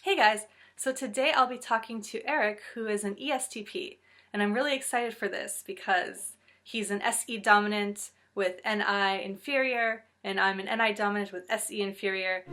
Hey guys, so today I'll be talking to Eric, who is an ESTP, and I'm really excited for this because he's an SE dominant with NI inferior, and I'm an NI dominant with SE inferior.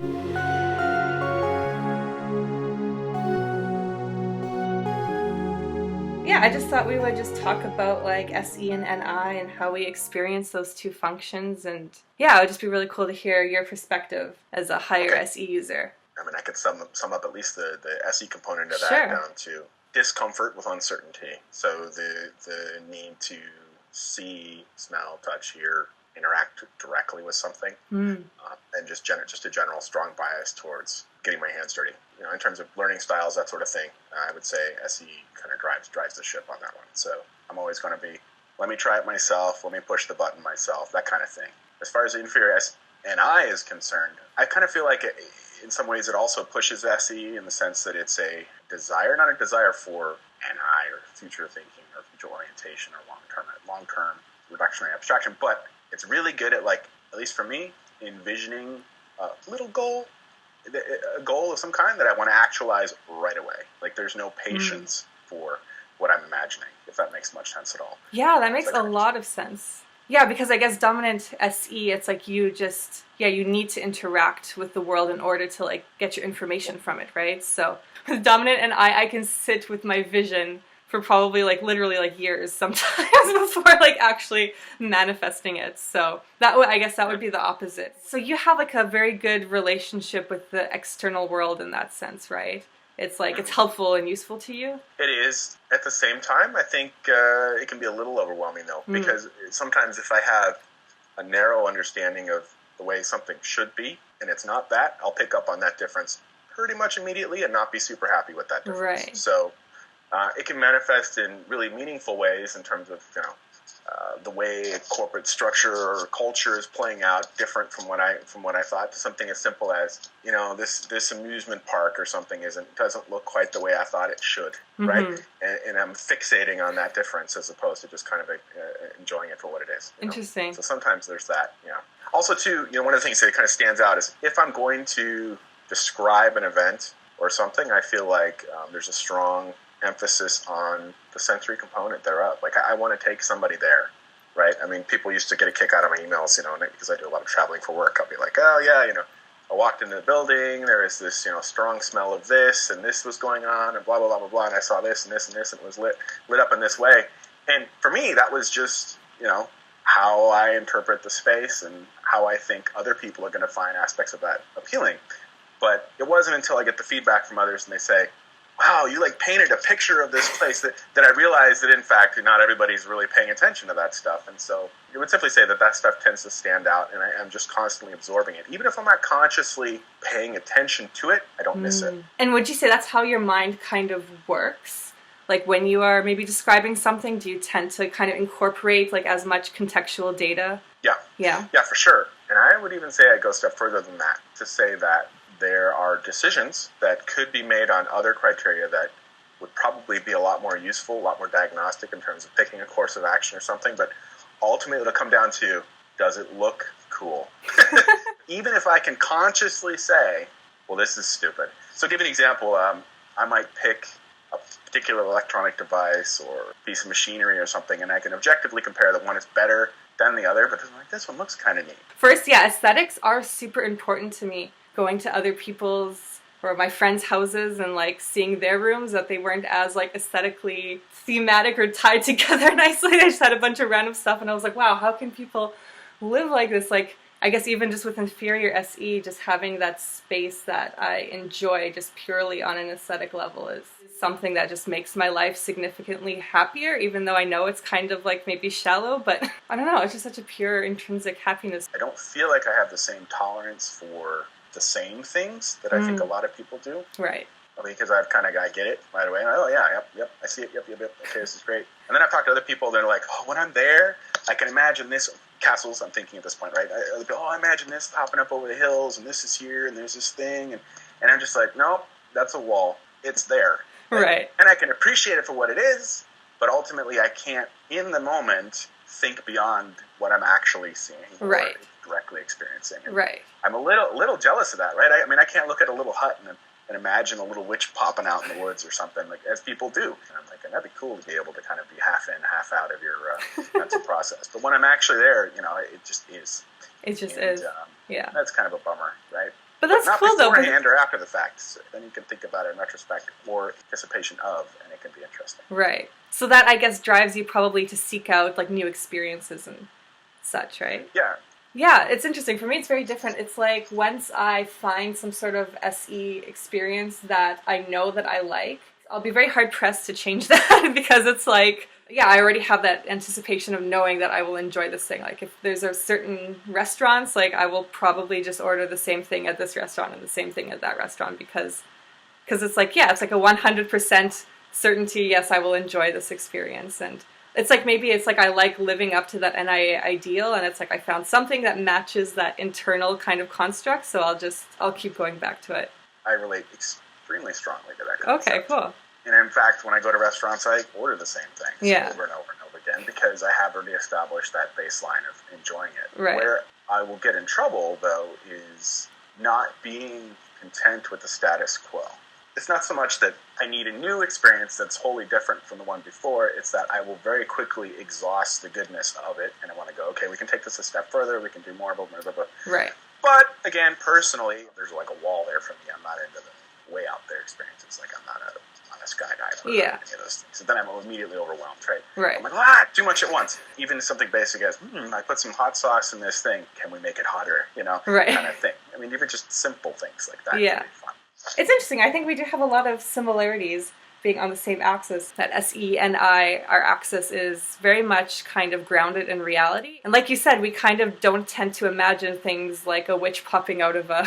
Yeah, I just thought we would just talk about like SE and NI and how we experience those two functions, and yeah, it would just be really cool to hear your perspective as a higher SE user. I mean, I could sum up at least the SE component of that Sure. down to discomfort with uncertainty. So the need to see, smell, touch, hear, interact directly with something, and just a general strong bias towards getting my hands dirty. You know, in terms of learning styles, that sort of thing, I would say SE kind of drives the ship on that one. So I'm always going to be, let me try it myself, let me push the button myself, that kind of thing. As far as the inferior SNI is concerned, I kind of feel like in some ways it also pushes SE in the sense that it's a desire, not a desire for NI or future thinking or future orientation or long-term reduction or abstraction, but it's really good at, like, at least for me, envisioning a little goal, a goal of some kind that I want to actualize right away. Like, there's no patience for what I'm imagining, if that makes much sense at all. Yeah, that makes a lot of sense. Yeah, because I guess dominant SE, it's like you need to interact with the world in order to like get your information from it, right? So with dominant and I can sit with my vision for probably like literally like years sometimes before like actually manifesting it. So I guess that would be the opposite. So you have like a very good relationship with the external world in that sense, right? It's like, it's helpful and useful to you? It is. At the same time, I think it can be a little overwhelming, though, because sometimes if I have a narrow understanding of the way something should be, and it's not that, I'll pick up on that difference pretty much immediately and not be super happy with that difference. Right. So it can manifest in really meaningful ways in terms of, the way corporate structure or culture is playing out different from what I thought, to something as simple as, this amusement park or something doesn't look quite the way I thought it should, right? And I'm fixating on that difference as opposed to just kind of enjoying it for what it is. Interesting. So sometimes there's that. Yeah. Also, too, one of the things that kind of stands out is if I'm going to describe an event or something, I feel like there's a strong emphasis on the sensory component thereof. Like, I want to take somebody there, right? I mean, people used to get a kick out of my emails, because I do a lot of traveling for work. I'll be like, oh yeah, I walked into the building, there was this, strong smell of this, and this was going on, and blah, blah, blah, blah, blah, and I saw this and this and this, and it was lit up in this way. And for me, that was just, how I interpret the space and how I think other people are going to find aspects of that appealing. But it wasn't until I get the feedback from others and they say, wow, you like painted a picture of this place that I realized that in fact not everybody's really paying attention to that stuff. And so you would simply say that stuff tends to stand out, and I'm just constantly absorbing it. Even if I'm not consciously paying attention to it, I don't miss it. And would you say that's how your mind kind of works? Like when you are maybe describing something, do you tend to kind of incorporate like as much contextual data? Yeah, for sure. And I would even say I go a step further than that, to say that there are decisions that could be made on other criteria that would probably be a lot more useful, a lot more diagnostic in terms of picking a course of action or something, but ultimately it'll come down to, does it look cool? Even if I can consciously say, well, this is stupid. So to give an example, I might pick a particular electronic device or piece of machinery or something, and I can objectively compare that one is better than the other, but this one looks kind of neat. First, yeah, aesthetics are super important to me. Going to other people's or my friends' houses and like seeing their rooms, that they weren't as like aesthetically thematic or tied together nicely. They just had a bunch of random stuff, and I was like, wow, how can people live like this? Like, I guess even just with inferior SE, just having that space that I enjoy just purely on an aesthetic level is something that just makes my life significantly happier, even though I know it's kind of like maybe shallow, but I don't know, it's just such a pure intrinsic happiness. I don't feel like I have the same tolerance for the same things that I think a lot of people do. Right. Because I get it right away. Oh yeah, yep, I see it, yep, okay, this is great. And then I've talked to other people, they're like, oh, when I'm there, I can imagine this, castles, I'm thinking at this point, right? I imagine this popping up over the hills, and this is here, and there's this thing, and I'm just like, no, that's a wall. It's there. Right. And I can appreciate it for what it is, but ultimately I can't, in the moment, think beyond what I'm actually seeing. Right. Or directly experiencing. And right. I'm a little jealous of that, right? I mean, I can't look at a little hut and imagine a little witch popping out in the woods or something, like as people do. And I'm like, and that'd be cool to be able to kind of be half in, half out of your mental process. But when I'm actually there, it just is. It just and, is. Yeah. That's kind of a bummer, right? But that's not cool though. beforehand or after the fact. So then you can think about it in retrospect or anticipation of, and it can be interesting. Right. So that, I guess, drives you probably to seek out like new experiences and such, right? Yeah. Yeah, it's interesting. For me, it's very different. It's like once I find some sort of SE experience that I know that I like, I'll be very hard pressed to change that because it's like, yeah, I already have that anticipation of knowing that I will enjoy this thing. Like if there's a certain restaurants, like I will probably just order the same thing at this restaurant and the same thing at that restaurant because it's like, yeah, it's like a 100% certainty, yes, I will enjoy this experience. And it's like maybe it's like I like living up to that NIA ideal, and it's like I found something that matches that internal kind of construct, so I'll keep going back to it. I relate extremely strongly to that concept. Okay, cool. And in fact, when I go to restaurants, I order the same things over and over and over again because I have already established that baseline of enjoying it. Right. Where I will get in trouble, though, is not being content with the status quo. It's not so much that I need a new experience that's wholly different from the one before. It's that I will very quickly exhaust the goodness of it, and I want to go, okay, we can take this a step further, we can do more, blah, blah, blah, blah. Right. But, again, personally, there's like a wall there for me. I'm not into the way out there experiences. Like, I'm not a skydiver or any of those things. So then I'm immediately overwhelmed, right? Right. I'm like, too much at once. Even something basic as, I put some hot sauce in this thing. Can we make it hotter? Right. Kind of thing. I mean, even just simple things like that can be fun. It's interesting. I think we do have a lot of similarities being on the same axis. That SE and I, our axis is very much kind of grounded in reality. And like you said, we kind of don't tend to imagine things like a witch popping out of a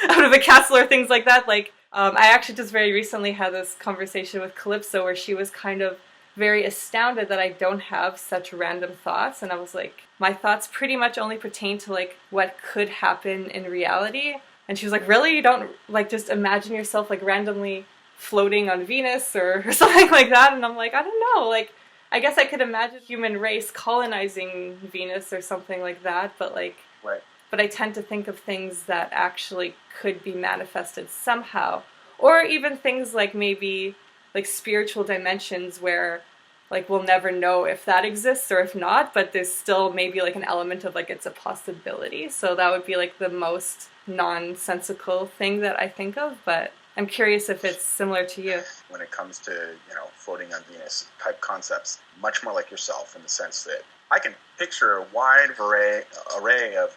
out of a castle or things like that. Like I actually just very recently had this conversation with Calypso where she was kind of very astounded that I don't have such random thoughts. And I was like, my thoughts pretty much only pertain to like what could happen in reality. And she was like, really? You don't like just imagine yourself like randomly floating on Venus or something like that? And I'm like, I don't know. Like, I guess I could imagine human race colonizing Venus or something like that. But like, right. But I tend to think of things that actually could be manifested somehow. Or even things like maybe like spiritual dimensions where like we'll never know if that exists or if not, but there's still maybe like an element of like it's a possibility. So that would be like the most nonsensical thing that I think of, but I'm curious if it's similar to you. When it comes to, floating on Venus type concepts, much more like yourself in the sense that I can picture a wide array of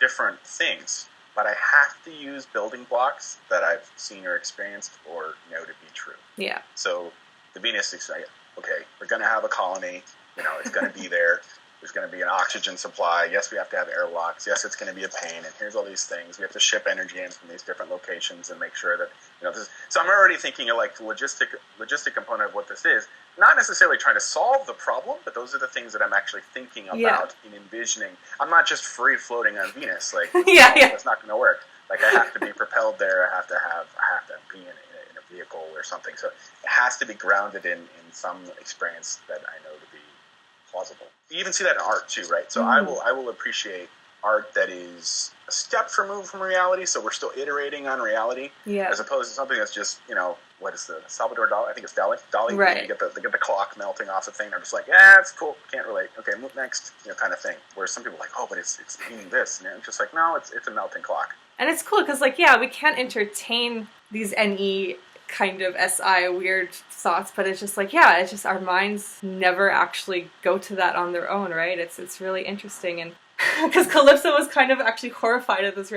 different things, but I have to use building blocks that I've seen or experienced or know to be true. Yeah. So the Venus is like, okay, we're going to have a colony, it's going to be there. There's going to be an oxygen supply. Yes, we have to have airlocks. Yes, it's going to be a pain. And here's all these things. We have to ship energy in from these different locations and make sure that, this. So I'm already thinking of like the logistic component of what this is. Not necessarily trying to solve the problem, but those are the things that I'm actually thinking about and envisioning. I'm not just free floating on Venus. Like, that's not going to work. Like I have to be propelled there. I have to be in a vehicle or something. So it has to be grounded in some experience that I know to be plausible. You even see that in art too, right? So I will appreciate art that is a step removed from reality, so we're still iterating on reality, as opposed to something that's just, what is the Salvador Dali? I think it's Dali. Right. You get the clock melting off the thing. They're just like, yeah, it's cool. Can't relate. Okay, move next. Kind of thing. Where some people are like, oh, but it's meaning this, and I'm just like, no, it's a melting clock. And it's cool because, like, yeah, we can't entertain these NE kind of SI weird thoughts, but it's just like, yeah, it's just our minds never actually go to that on their own, right? It's really interesting. And because Calypso was kind of actually horrified at this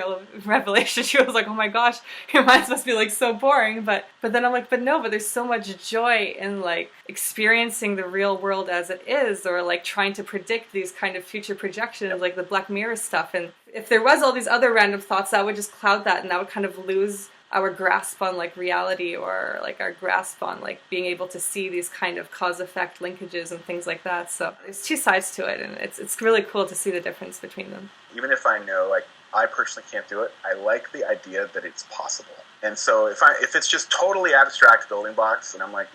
revelation. She was like, oh my gosh, your minds must be like so boring. But then I'm like, but there's so much joy in like experiencing the real world as it is, or like trying to predict these kind of future projections, like the Black Mirror stuff. And if there was all these other random thoughts, that would just cloud that, and that would kind of lose our grasp on like reality, or like our grasp on like being able to see these kind of cause-effect linkages and things like that. So there's two sides to it, and it's really cool to see the difference between them. Even if I know, like, I personally can't do it, I like the idea that it's possible. And so if it's just totally abstract building blocks, and I'm like,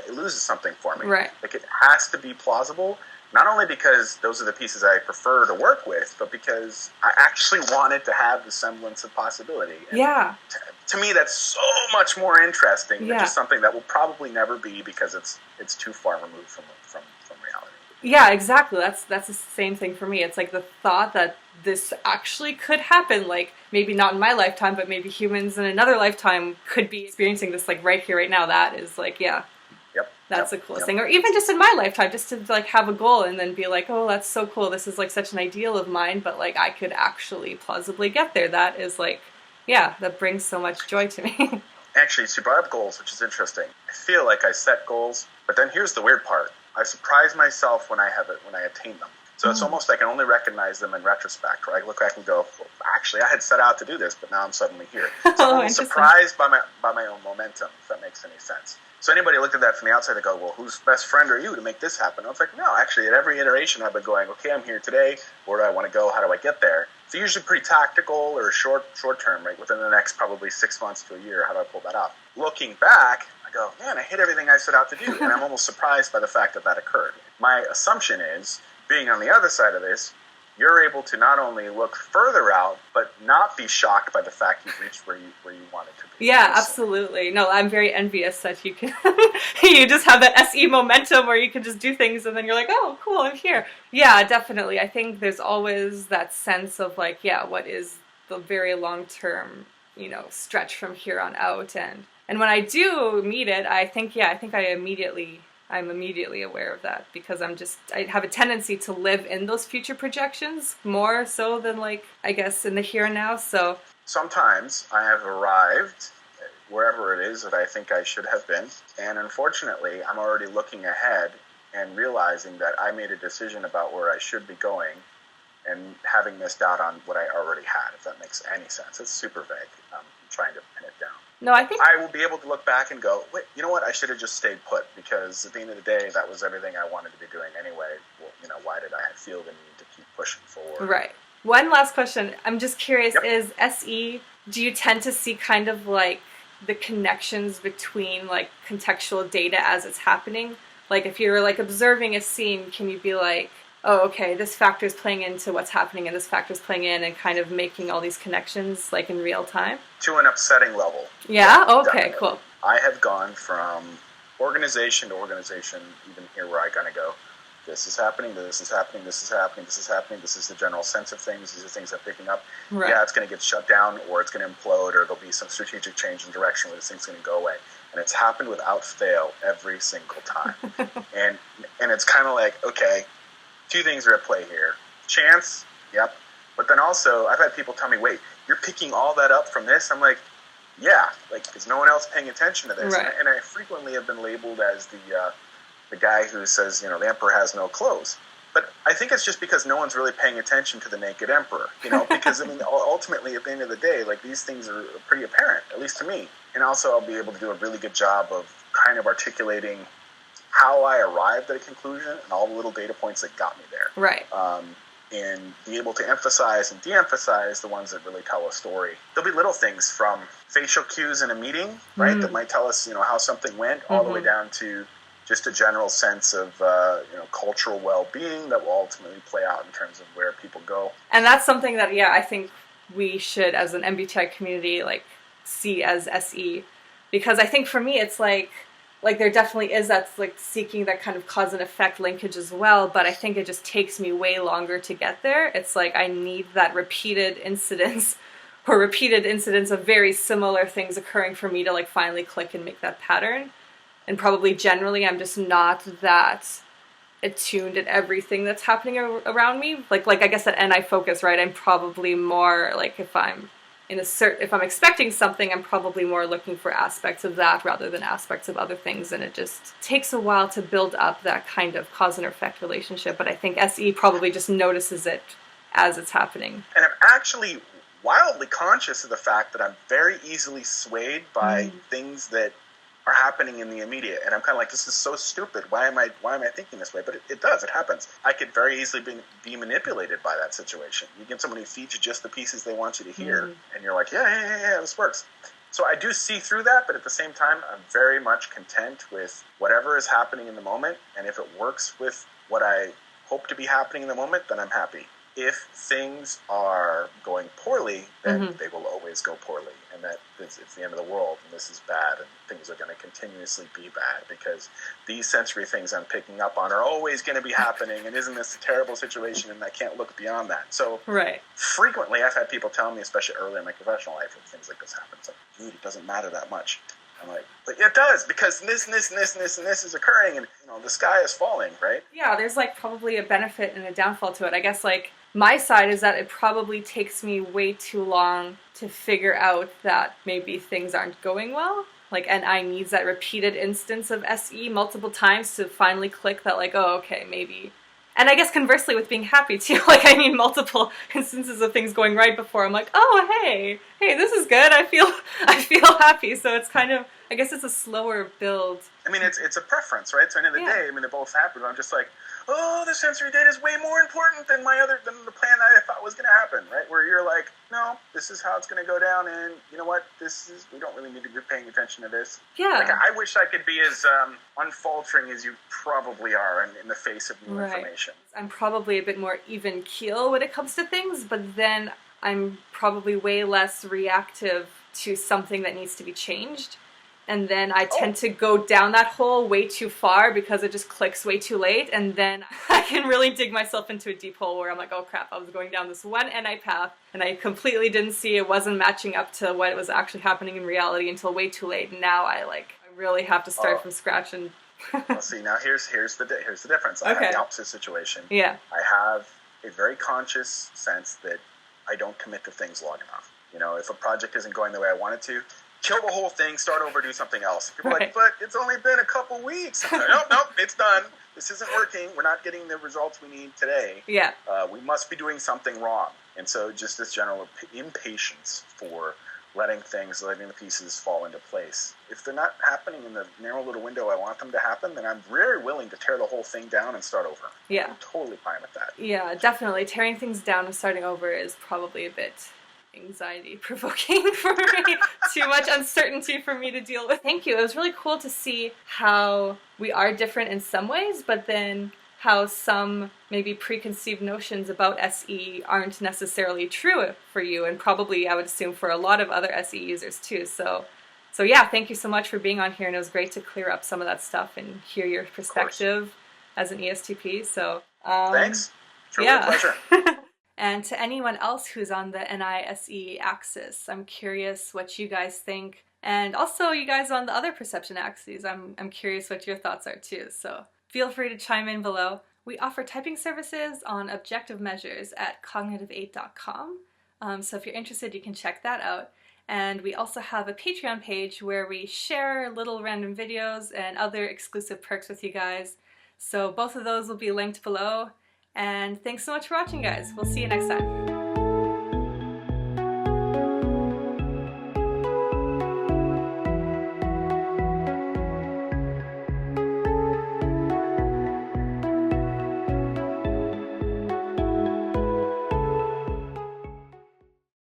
it loses something for me. Right. Like, it has to be plausible, Not only because those are the pieces I prefer to work with, but because I actually wanted to have the semblance of possibility. And Yeah. to me, that's so much more interesting than Yeah. just something that will probably never be because it's too far removed from reality. Yeah, exactly. That's the same thing for me. It's like the thought that this actually could happen, like maybe not in my lifetime, but maybe humans in another lifetime could be experiencing this like right here, right now. That is like, yeah, Yep. that's the coolest thing. Or even just in my lifetime, just to like have a goal and then be like, oh, that's so cool. This is like such an ideal of mine, but like I could actually plausibly get there. That is like, yeah, that brings so much joy to me. Actually, so you brought up goals, which is interesting. I feel like I set goals, but then here's the weird part. I surprise myself when I attain them. So it's almost like I can only recognize them in retrospect, where I look back and go, well, actually, I had set out to do this, but now I'm suddenly here. So I'm almost surprised by my own momentum, if that makes any sense. So anybody looked at that from the outside, they go, well, whose best friend are you to make this happen? I was like, no, actually, at every iteration, I've been going, okay, I'm here today. Where do I want to go? How do I get there? It's usually pretty tactical or short term, right? Within the next probably 6 months to a year, how do I pull that off? Looking back, I go, man, I hit everything I set out to do. And I'm almost surprised by the fact that occurred. My assumption is, being on the other side of this, you're able to not only look further out, but not be shocked by the fact you've reached where you wanted to be. Yeah, absolutely. No, I'm very envious that you can, you just have that SE momentum where you can just do things and then you're like, oh, cool, I'm here. Yeah, definitely. I think there's always that sense of like, yeah, what is the very long-term, stretch from here on out. And when I do meet it, I think I'm immediately aware of that because I have a tendency to live in those future projections more so than like, I guess, in the here and now. So sometimes I have arrived wherever it is that I think I should have been. And unfortunately, I'm already looking ahead and realizing that I made a decision about where I should be going and having missed out on what I already had, if that makes any sense. It's super vague. I'm trying to pin it down. No, I think I will be able to look back and go, wait, you know what? I should have just stayed put because at the end of the day, that was everything I wanted to be doing anyway. Well, why did I feel the need to keep pushing forward? Right. One last question. I'm just curious, Yep. Is SE, do you tend to see kind of like the connections between like contextual data as it's happening? Like if you're like observing a scene, can you be like, oh, okay, this factor is playing into what's happening and this factor is playing in and kind of making all these connections like in real time? To an upsetting level. Yeah? Okay, definitely. Cool. I have gone from organization to organization, even here where I kind of go, this is happening, this is happening, this is happening, this is happening, this is the general sense of things, these are things I'm picking up. Right. Yeah, it's going to get shut down or it's going to implode or there'll be some strategic change in direction where this thing's going to go away. And it's happened without fail every single time. and it's kind of like, okay, two things are at play here. Chance, yep. But then also, I've had people tell me, wait, you're picking all that up from this? I'm like, yeah, like, is no one else paying attention to this? Right. And I frequently have been labeled as the guy who says, the emperor has no clothes. But I think it's just because no one's really paying attention to the naked emperor, because, ultimately, at the end of the day, like, these things are pretty apparent, at least to me. And also, I'll be able to do a really good job of kind of articulating how I arrived at a conclusion and all the little data points that got me there. Right. And be able to emphasize and de-emphasize the ones that really tell a story. There'll be little things from facial cues in a meeting, right, that might tell us, how something went, all the way down to just a general sense of, cultural well-being that will ultimately play out in terms of where people go. And that's something that, I think we should, as an MBTI community, like, see as SE. Because I think for me, it's like there definitely is that like seeking that kind of cause and effect linkage as well, but I think it just takes me way longer to get there. It's like I need that repeated incidents of very similar things occurring for me to like finally click and make that pattern. And probably generally I'm just not that attuned at everything that's happening around me. Like I guess at NI focus, right? I'm probably more like if I'm expecting something, I'm probably more looking for aspects of that rather than aspects of other things, and it just takes a while to build up that kind of cause and effect relationship, but I think SE probably just notices it as it's happening. And I'm actually wildly conscious of the fact that I'm very easily swayed by things that are happening in the immediate, and I'm kind of like, this is so stupid. Why am I thinking this way? But it does. It happens. I could very easily be manipulated by that situation. You get someone who feeds you just the pieces they want you to hear, and you're like, yeah, this works. So I do see through that, but at the same time, I'm very much content with whatever is happening in the moment, and if it works with what I hope to be happening in the moment, then I'm happy. If things are going poorly, then they will always go poorly, and that it's the end of the world, and this is bad, and things are going to continuously be bad, because these sensory things I'm picking up on are always going to be happening, and isn't this a terrible situation, and I can't look beyond that. So frequently I've had people tell me, especially early in my professional life, when things like this happen, it's like, dude, it doesn't matter that much. I'm like, but it does, because this is occurring, and the sky is falling, right? Yeah, there's like probably a benefit and a downfall to it. I guess like my side is that it probably takes me way too long to figure out that maybe things aren't going well. Like, and I needs that repeated instance of SE multiple times to finally click that like, oh, okay, maybe. And I guess conversely with being happy too, like I need multiple instances of things going right before I'm like, oh, hey, this is good. I feel happy. So it's kind of, I guess it's a slower build. I mean, it's a preference, right? So at the end of the day, I mean, they're both happy, but I'm just like, oh, the sensory data is way more important than than the plan that I thought was going to happen, right? Where you're like, no, this is how it's going to go down, and you know what? We don't really need to be paying attention to this. Yeah. Like, I wish I could be as unfaltering as you probably are in the face of new information. I'm probably a bit more even keel when it comes to things, but then I'm probably way less reactive to something that needs to be changed. And then I tend to go down that hole way too far because it just clicks way too late. And then I can really dig myself into a deep hole where I'm like, oh crap, I was going down this one NI path and I completely didn't see it wasn't matching up to what was actually happening in reality until way too late. And now I really have to start from scratch. And well, see, now here's the difference. I have the opposite situation. Yeah. I have a very conscious sense that I don't commit to things long enough. If a project isn't going the way I want it to, kill the whole thing, start over, do something else. People are like, but it's only been a couple weeks. Like, nope, it's done. This isn't working. We're not getting the results we need today. Yeah. We must be doing something wrong. And so just this general impatience for letting the pieces fall into place. If they're not happening in the narrow little window I want them to happen, then I'm very willing to tear the whole thing down and start over. Yeah. I'm totally fine with that. Yeah, definitely. Tearing things down and starting over is probably a bit anxiety provoking for me. Too much uncertainty for me to deal with. Thank you. It was really cool to see how we are different in some ways, but then how some maybe preconceived notions about SE aren't necessarily true for you, and probably I would assume for a lot of other SE users too. So yeah, thank you so much for being on here, and it was great to clear up some of that stuff and hear your perspective as an ESTP. So thanks. It's really a pleasure. And to anyone else who's on the NISE axis, I'm curious what you guys think. And also you guys on the other perception axes, I'm curious what your thoughts are too. So feel free to chime in below. We offer typing services on objective measures at cognitive8.com. So if you're interested, you can check that out. And we also have a Patreon page where we share little random videos and other exclusive perks with you guys. So both of those will be linked below. And thanks so much for watching, guys. We'll see you next time.